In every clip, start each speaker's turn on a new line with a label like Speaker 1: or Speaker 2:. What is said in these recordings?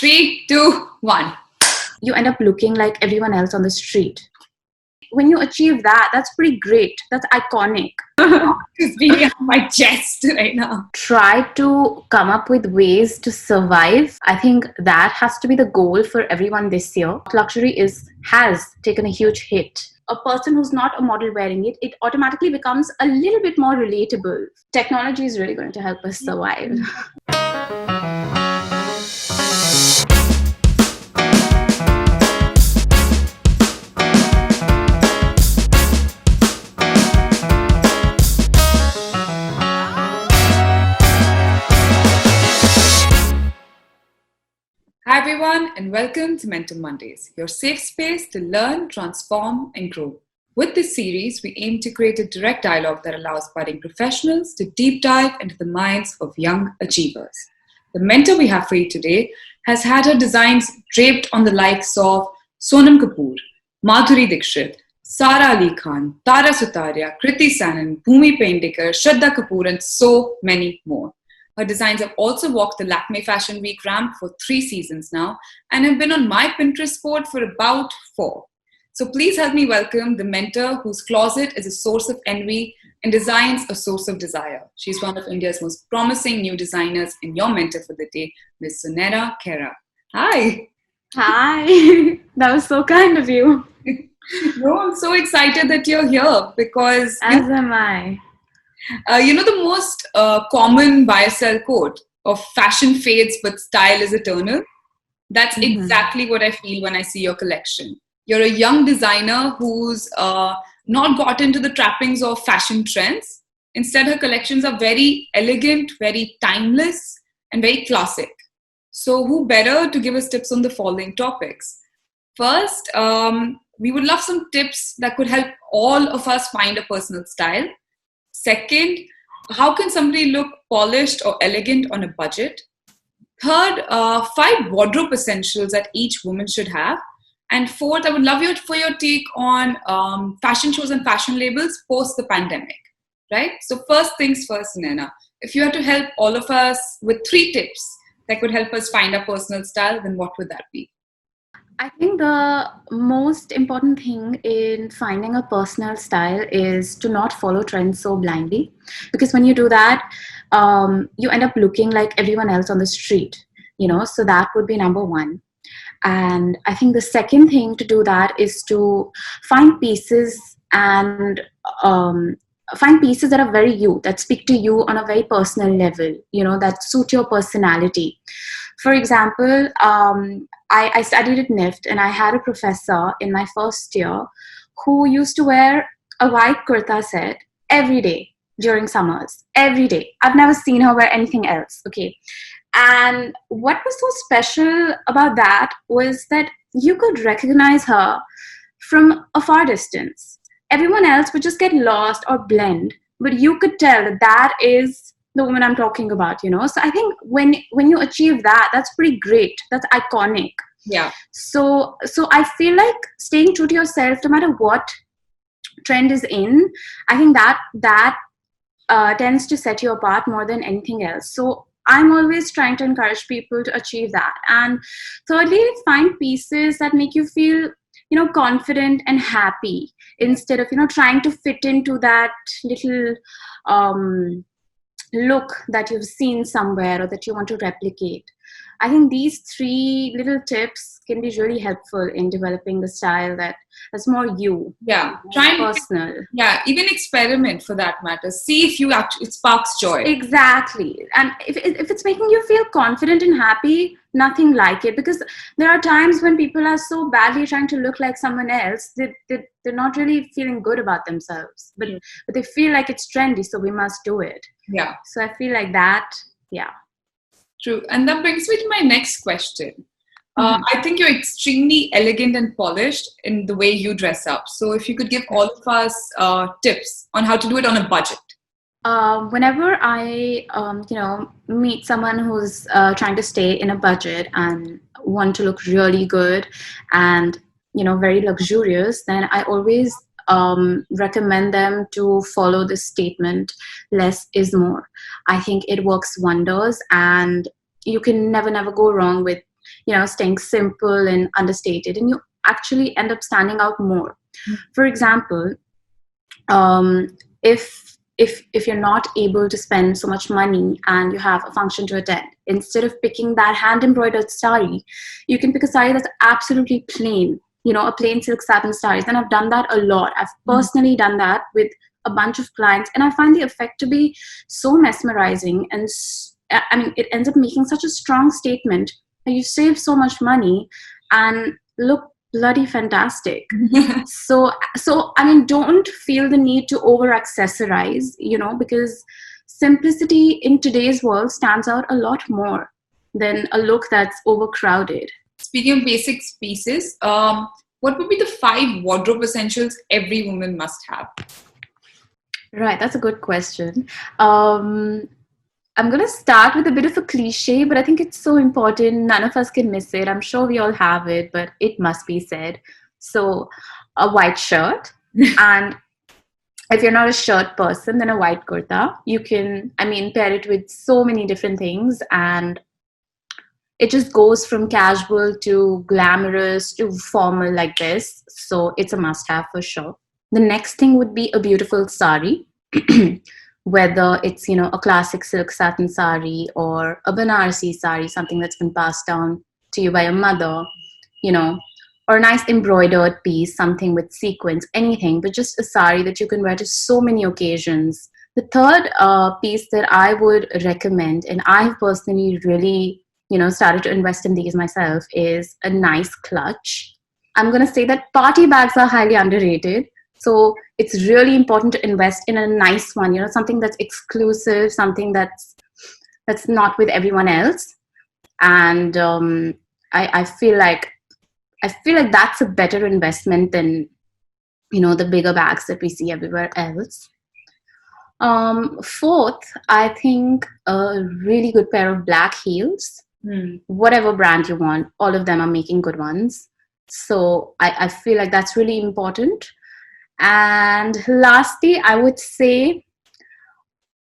Speaker 1: 3, 2, 1.
Speaker 2: You end up looking like everyone else on the street. When you achieve that, that's pretty great. That's iconic.
Speaker 1: It's really on my chest right now.
Speaker 2: Try to come up with ways to survive. I think that has to be the goal for everyone this year. Luxury has taken a huge hit. A person who's not a model wearing it, it automatically becomes a little bit more relatable. Technology is really going to help us survive.
Speaker 1: Hi everyone and welcome to Mentor Mondays, your safe space to learn, transform and grow. With this series, we aim to create a direct dialogue that allows budding professionals to deep dive into the minds of young achievers. The mentor we have for you today has had her designs draped on the likes of Sonam Kapoor, Madhuri Dixit, Sara Ali Khan, Tara Sutaria, Kriti Sanon, Bhumi Pendikar, Shraddha Kapoor and so many more. Her designs have also walked the Lakme Fashion Week ramp for 3 seasons now and have been on my Pinterest board for about 4. So please help me welcome the mentor whose closet is a source of envy and designs a source of desire. She's one of India's most promising new designers and your mentor for the day, Ms. Sunaina Khera. Hi.
Speaker 2: Hi. That was so kind of you.
Speaker 1: No, I'm so excited that you're here because...
Speaker 2: As am I.
Speaker 1: The most common buy-sell quote of fashion fades but style is eternal. That's exactly what I feel when I see your collection. You're a young designer who's not got into the trappings of fashion trends. Instead, her collections are very elegant, very timeless, and very classic. So who better to give us tips on the following topics? First, we would love some tips that could help all of us find a personal style. Second, how can somebody look polished or elegant on a budget? Third, 5 wardrobe essentials that each woman should have. And fourth, I would love for your take on fashion shows and fashion labels post the pandemic, right? So first things first, Nena, if you had to help all of us with 3 tips that could help us find our personal style, then what would that be?
Speaker 2: I think the most important thing in finding a personal style is to not follow trends so blindly. Because when you do that, you end up looking like everyone else on the street, so that would be number 1. And I think the second thing to do that is to find pieces and find pieces that are very you, that speak to you on a very personal level, that suit your personality. For example, I studied at NIFT and I had a professor in my first year who used to wear a white kurta set every day during summers, every day. I've never seen her wear anything else, okay? And what was so special about that was that you could recognize her from a far distance. Everyone else would just get lost or blend, but you could tell that that is the woman I'm talking about, So I think when you achieve that, that's pretty great. That's iconic.
Speaker 1: Yeah.
Speaker 2: So I feel like staying true to yourself, no matter what trend is in, I think that tends to set you apart more than anything else. So I'm always trying to encourage people to achieve that. And thirdly, find pieces that make you feel, confident and happy instead of, trying to fit into that little look that you've seen somewhere or that you want to replicate. I think these 3 little tips can be really helpful in developing the style that's more you.
Speaker 1: Yeah,
Speaker 2: personal.
Speaker 1: Yeah, even experiment for that matter. See if it sparks joy.
Speaker 2: Exactly. And if it's making you feel confident and happy, nothing like it. Because there are times when people are so badly trying to look like someone else, they're not really feeling good about themselves. But they feel like it's trendy, so we must do it.
Speaker 1: Yeah.
Speaker 2: So I feel like that, yeah.
Speaker 1: True. And that brings me to my next question. I think you're extremely elegant and polished in the way you dress up. So if you could give all of us tips on how to do it on a budget.
Speaker 2: Whenever I, meet someone who's trying to stay in a budget and want to look really good and, very luxurious, then I always recommend them to follow this statement, less is more. I think it works wonders and you can never go wrong with staying simple and understated, and you actually end up standing out more. For example, if you're not able to spend so much money and you have a function to attend, instead of picking that hand embroidered sari, you can pick a sari that's absolutely plain, a plain silk satin saris. And I've done that a lot. I've personally done that with a bunch of clients, and I find the effect to be so mesmerizing. And I mean, it ends up making such a strong statement that you save so much money and look bloody fantastic. so I mean, don't feel the need to over accessorize, because simplicity in today's world stands out a lot more than a look that's overcrowded.
Speaker 1: Speaking of basic pieces, what would be the 5 wardrobe essentials every woman must have?
Speaker 2: Right, that's a good question. I'm going to start with a bit of a cliche, but I think it's so important. None of us can miss it. I'm sure we all have it, but it must be said. So, a white shirt. And if you're not a shirt person, then a white kurta. You can, pair it with so many different things. And it just goes from casual to glamorous to formal like this. So, it's a must have for sure. The next thing would be a beautiful sari. Whether it's, a classic silk satin sari or a Banarasi sari, something that's been passed down to you by your mother, or a nice embroidered piece, something with sequins, anything, but just a sari that you can wear to so many occasions. The third piece that I would recommend, and I've personally really, started to invest in these myself, is a nice clutch. I'm going to say that party bags are highly underrated. So it's really important to invest in a nice one, something that's exclusive, something that's not with everyone else. And I feel like that's a better investment than, the bigger bags that we see everywhere else. Fourth, I think a really good pair of black heels, whatever brand you want, all of them are making good ones. So I feel like that's really important. And lastly, I would say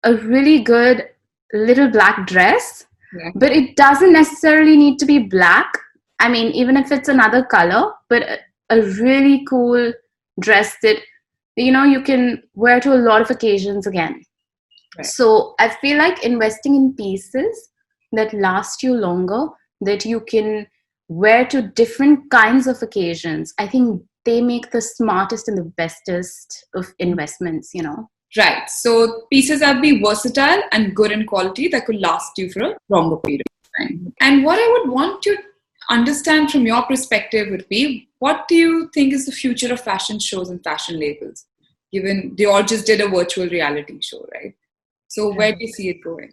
Speaker 2: a really good little black dress, but it doesn't necessarily need to be black. I mean, even if it's another color, but a really cool dress that, you can wear to a lot of occasions again. Right. So I feel like investing in pieces that last you longer, that you can wear to different kinds of occasions, I think they make the smartest and the bestest of investments,
Speaker 1: Right. So pieces that be versatile and good in quality that could last you for a longer period of time. And what I would want to understand from your perspective would be, what do you think is the future of fashion shows and fashion labels? Given they all just did a virtual reality show, right? So where do you see it going?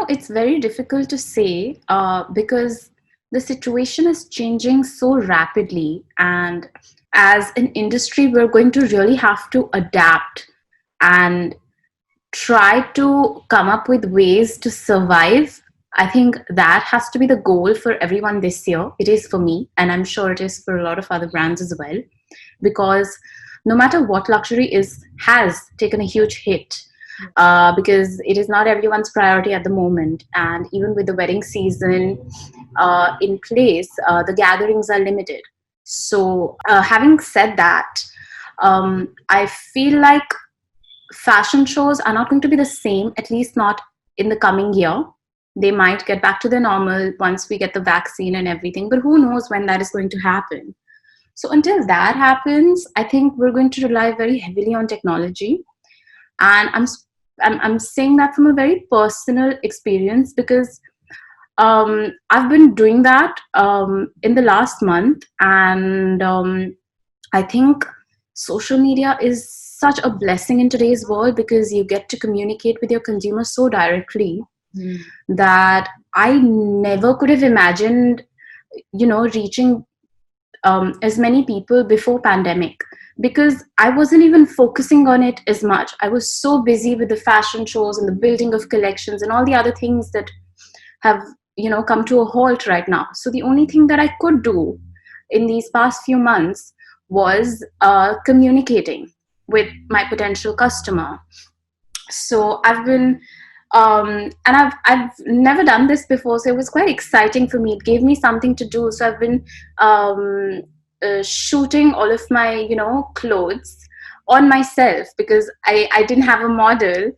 Speaker 2: It's very difficult to say because the situation is changing so rapidly, and as an industry we're going to really have to adapt and try to come up with ways to survive. I think that has to be the goal for everyone this year. It is for me, and I'm sure it is for a lot of other brands as well, because no matter what, luxury has taken a huge hit. Because it is not everyone's priority at the moment, and even with the wedding season in place, the gatherings are limited. So having said that, I feel like fashion shows are not going to be the same, at least not in the coming year. They might get back to the normal once we get the vaccine and everything, but who knows when that is going to happen. So until that happens, I think we're going to rely very heavily on technology. And I'm saying that from a very personal experience, because I've been doing that in the last month, and I think social media is such a blessing in today's world, because you get to communicate with your consumers so directly that I never could have imagined, reaching as many people before pandemic, because I wasn't even focusing on it as much. I was so busy with the fashion shows and the building of collections and all the other things that have, come to a halt right now. So the only thing that I could do in these past few months was communicating with my potential customer. So I've been And I've never done this before, so it was quite exciting for me. It gave me something to do. So I've been shooting all of my, clothes on myself, because I didn't have a model.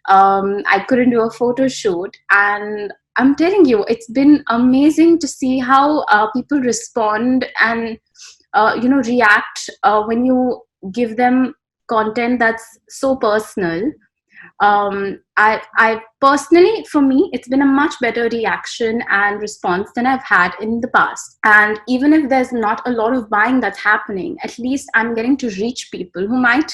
Speaker 2: I couldn't do a photo shoot, and I'm telling you, it's been amazing to see how people respond and react when you give them content that's so personal. I personally, for me, it's been a much better reaction and response than I've had in the past. And even if there's not a lot of buying that's happening, at least I'm getting to reach people who might,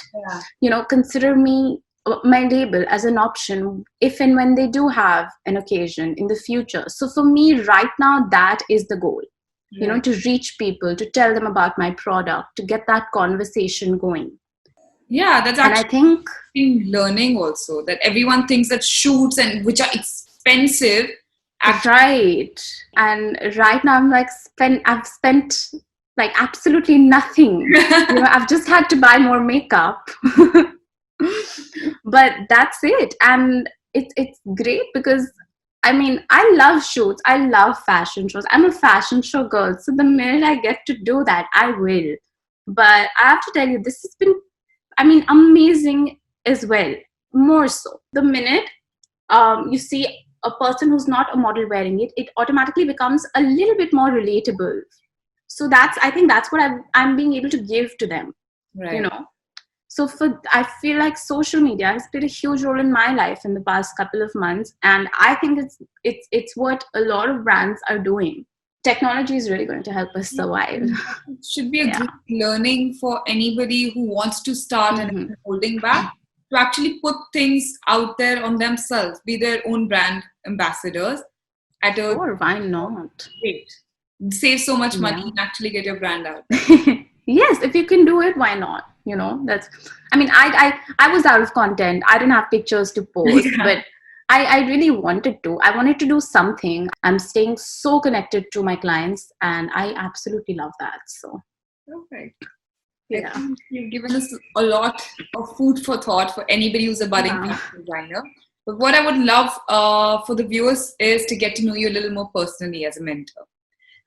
Speaker 2: consider me, my label, as an option if and when they do have an occasion in the future. So for me, right now, that is the goal. To reach people, to tell them about my product, to get that conversation going.
Speaker 1: Yeah, that's
Speaker 2: And I
Speaker 1: actually
Speaker 2: think
Speaker 1: learning also, that everyone thinks that shoots and which are expensive.
Speaker 2: right. And right now I'm like I've spent like absolutely nothing. I've just had to buy more makeup. But that's it. And it's great because I love shoots. I love fashion shows. I'm a fashion show girl. So the minute I get to do that, I will. But I have to tell you, this has been, amazing as well. More so. The minute you see a person who's not a model wearing it, it automatically becomes a little bit more relatable. So I think that's what I'm being able to give to them.
Speaker 1: Right.
Speaker 2: So I feel like social media has played a huge role in my life in the past couple of months, and I think it's what a lot of brands are doing. Technology is really going to help us survive.
Speaker 1: It should be a great learning for anybody who wants to start and holding back, to actually put things out there on themselves, be their own brand ambassadors.
Speaker 2: Sure, why not?
Speaker 1: Great. Save so much money and actually get your brand out.
Speaker 2: Yes, if you can do it, why not? That's. I was out of content. I didn't have pictures to post, but I really wanted to. I wanted to do something. I'm staying so connected to my clients, and I absolutely love that. So.
Speaker 1: Perfect.
Speaker 2: Yeah.
Speaker 1: I think you've given us a lot of food for thought for anybody who's a budding fashion designer. But what I would love for the viewers is to get to know you a little more personally as a mentor.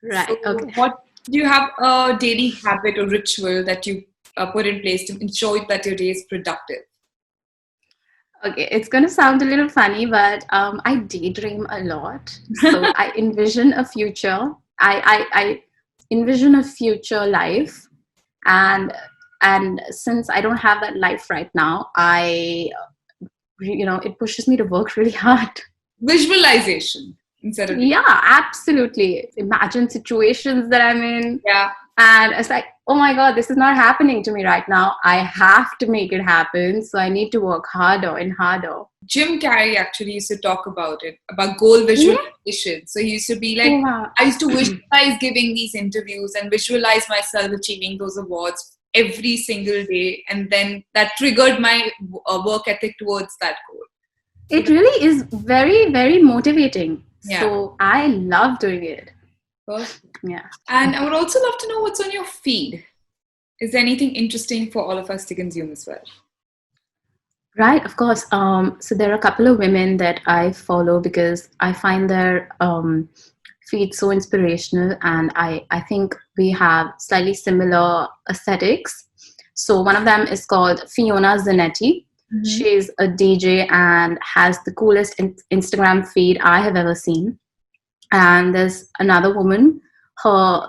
Speaker 2: Right.
Speaker 1: So
Speaker 2: okay.
Speaker 1: what do you have a daily habit or ritual that you put in place to ensure that your day is productive?
Speaker 2: Okay, it's going to sound a little funny, but I daydream a lot. So I envision a future. I envision a future life, and since I don't have that life right now, it pushes me to work really hard.
Speaker 1: Visualization instead of
Speaker 2: absolutely. Imagine situations that I'm in. And it's like, oh my God, this is not happening to me right now. I have to make it happen. So I need to work harder and harder.
Speaker 1: Jim Carrey actually used to talk about it, about goal visualization. So he used to be like, I used to visualize giving these interviews and visualize myself achieving those awards every single day. And then that triggered my work ethic towards that goal.
Speaker 2: It really is very, very motivating. So I love doing it.
Speaker 1: Perfect.
Speaker 2: Yeah.
Speaker 1: And I would also love to know what's on your feed. Is there anything interesting for all of us to consume as well?
Speaker 2: Right, of course. So there are a couple of women that I follow because I find their feed so inspirational, and I think we have slightly similar aesthetics. So one of them is called Fiona Zanetti. She's a DJ and has the coolest Instagram feed I have ever seen. And there's another woman, her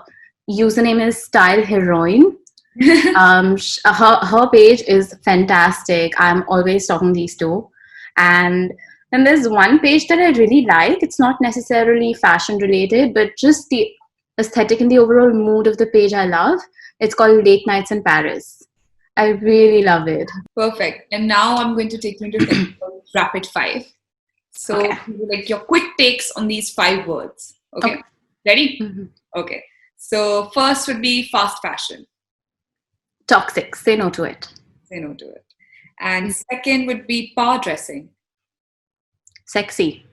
Speaker 2: username is Style Heroine. Her page is fantastic. I'm always talking these two. And then there's one page that I really like. It's not necessarily fashion related, but just the aesthetic and the overall mood of the page I love. It's called Late Nights in Paris. I really love it.
Speaker 1: Perfect. And now I'm going to take you into rapid five. So, like your quick takes on these 5 words. Okay. Ready? Okay. So, first would be fast fashion.
Speaker 2: Toxic. Say no to it.
Speaker 1: Say no to it. And second would be power dressing.
Speaker 2: Sexy.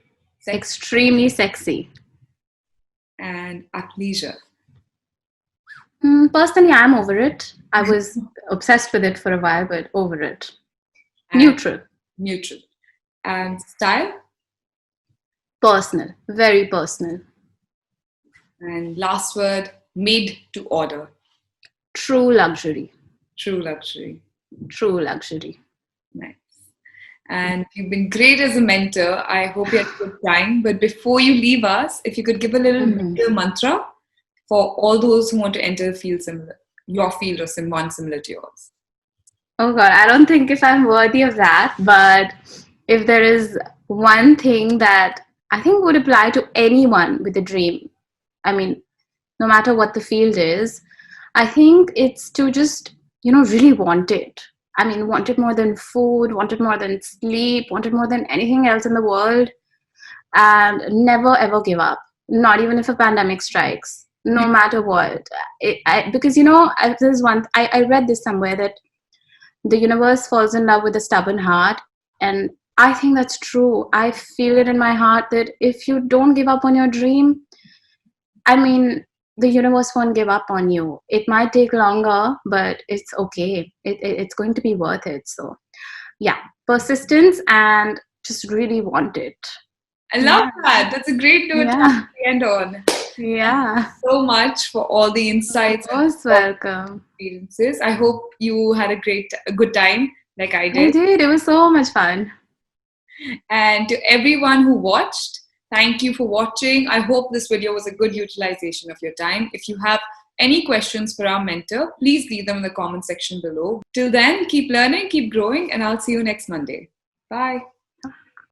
Speaker 2: Extremely sexy.
Speaker 1: And athleisure.
Speaker 2: Personally, I'm over it. I was obsessed with it for a while, but over it. And neutral.
Speaker 1: Neutral. And style?
Speaker 2: Personal, very personal.
Speaker 1: And last word, made to order.
Speaker 2: True luxury.
Speaker 1: True luxury.
Speaker 2: True luxury.
Speaker 1: Nice. And you've been great as a mentor. I hope you had a good time. But before you leave us, if you could give a little mentor mantra for all those who want to enter a field similar, your field or one similar to yours.
Speaker 2: Oh God, I don't think if I'm worthy of that, but if there is one thing that I think would apply to anyone with a dream, I mean, no matter what the field is, I think it's to just, really want it. I mean, want it more than food, want it more than sleep, want it more than anything else in the world, and never ever give up, not even if a pandemic strikes, no matter what. Because, I read this somewhere that the universe falls in love with a stubborn heart, and I think that's true. I feel it in my heart that if you don't give up on your dream, I mean, the universe won't give up on you. It might take longer, but it's okay. It's going to be worth it. So yeah, persistence and just really want it.
Speaker 1: I love that. That's a great note to end on.
Speaker 2: Yeah.
Speaker 1: Thank you so much for all the insights.
Speaker 2: Most welcome.
Speaker 1: Experiences. I hope you had a good time like I did.
Speaker 2: I did. It was so much fun.
Speaker 1: And to everyone who watched, thank you for watching. I hope this video was a good utilization of your time. If you have any questions for our mentor, please leave them in the comment section below. Till then, keep learning, keep growing, and I'll see you next Monday. Bye.